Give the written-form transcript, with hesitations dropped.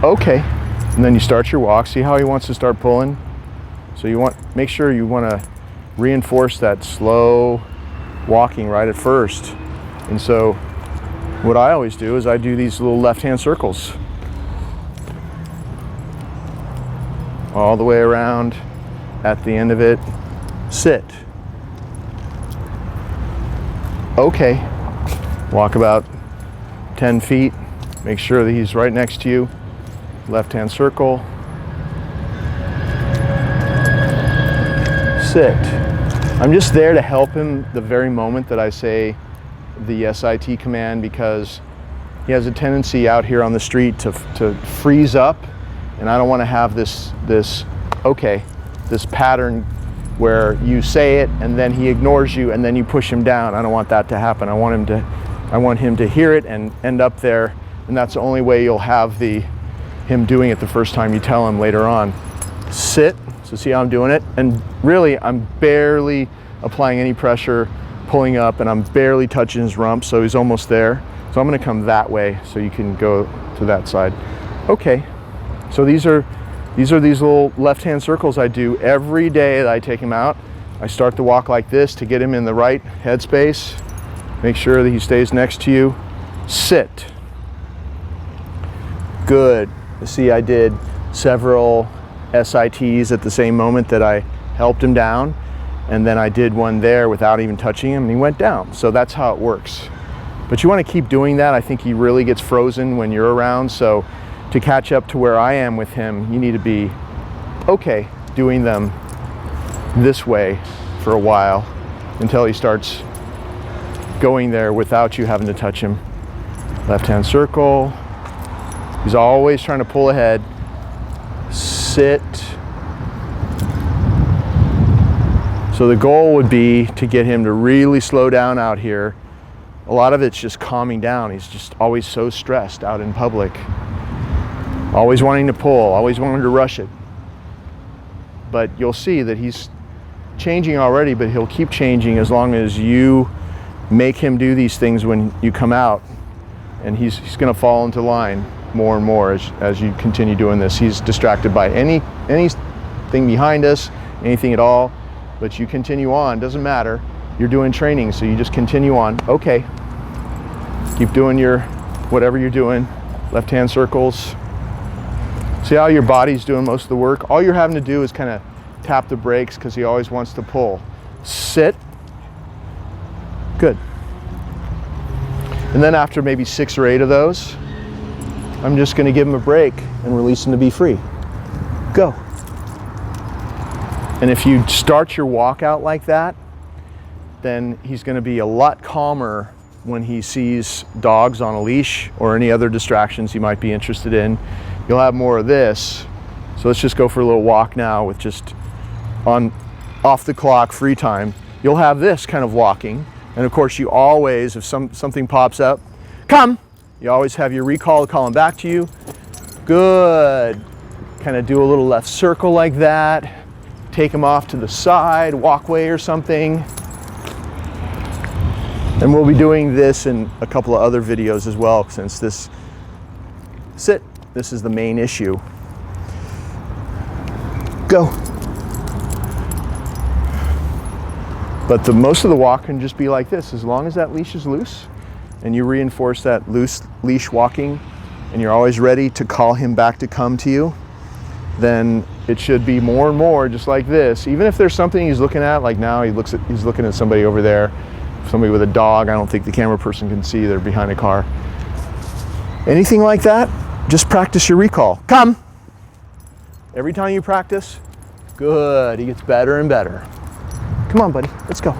Okay. And then you start your walk. See how he wants to start pulling? So you make sure you want to reinforce that slow walking right at first. And so what I always do is I do these little left-hand circles all the way around. At the end of it, sit. Okay. Walk about 10 feet. Make sure that he's right next to you. Left-hand circle. Sit. I'm just there to help him the very moment that I say the SIT command, because he has a tendency out here on the street to freeze up, and I don't want to have this pattern where you say it and then he ignores you and then you push him down. I don't want that to happen. I want him to hear it and end up there, and that's the only way you'll have him doing it the first time you tell him later on. Sit. So see how I'm doing it? And really, I'm barely applying any pressure, pulling up, and I'm barely touching his rump, so he's almost there. So I'm gonna come that way so you can go to that side. Okay, so these are these little left-hand circles I do every day that I take him out. I start the walk like this to get him in the right headspace. Make sure that he stays next to you. Sit. Good. See, I did several SITs at the same moment that I helped him down, and then I did one there without even touching him and he went down. So that's how it works. But you want to keep doing that. I think he really gets frozen when you're around, so to catch up to where I am with him, you need to be okay doing them this way for a while until he starts going there without you having to touch him. Left-hand circle. He's always trying to pull ahead. Sit. So the goal would be to get him to really slow down out here. A lot of it's just calming down. He's just always so stressed out in public. Always wanting to pull, always wanting to rush it. But you'll see that he's changing already, but he'll keep changing as long as you make him do these things when you come out. And he's gonna fall into line more and more as you continue doing this. He's distracted by anything behind us, anything at all, but you continue on, doesn't matter. You're doing training, so you just continue on. Okay, keep doing whatever you're doing. Left-hand circles. See how your body's doing most of the work? All you're having to do is kind of tap the brakes because he always wants to pull. Sit. Good. And then after maybe 6 or 8 of those, I'm just going to give him a break and release him to be free. Go. And if you start your walk out like that, then he's going to be a lot calmer when he sees dogs on a leash or any other distractions he might be interested in. You'll have more of this. So let's just go for a little walk now with just off the clock free time. You'll have this kind of walking. And of course you always, if something pops up, come. You always have your recall to call him back to you. Good. Kind of do a little left circle like that. Take him off to the side, walkway or something. And we'll be doing this in a couple of other videos as well, since this is the main issue. Go. But most of the walk can just be like this, as long as that leash is loose and you reinforce that loose leash walking and you're always ready to call him back to come to you, then it should be more and more just like this. Even if there's something he's looking at, like now he's looking at somebody over there, somebody with a dog. I don't think the camera person can see, they're behind a car. Anything like that, just practice your recall. Come. Every time you practice, good, he gets better and better. Come on, buddy, let's go.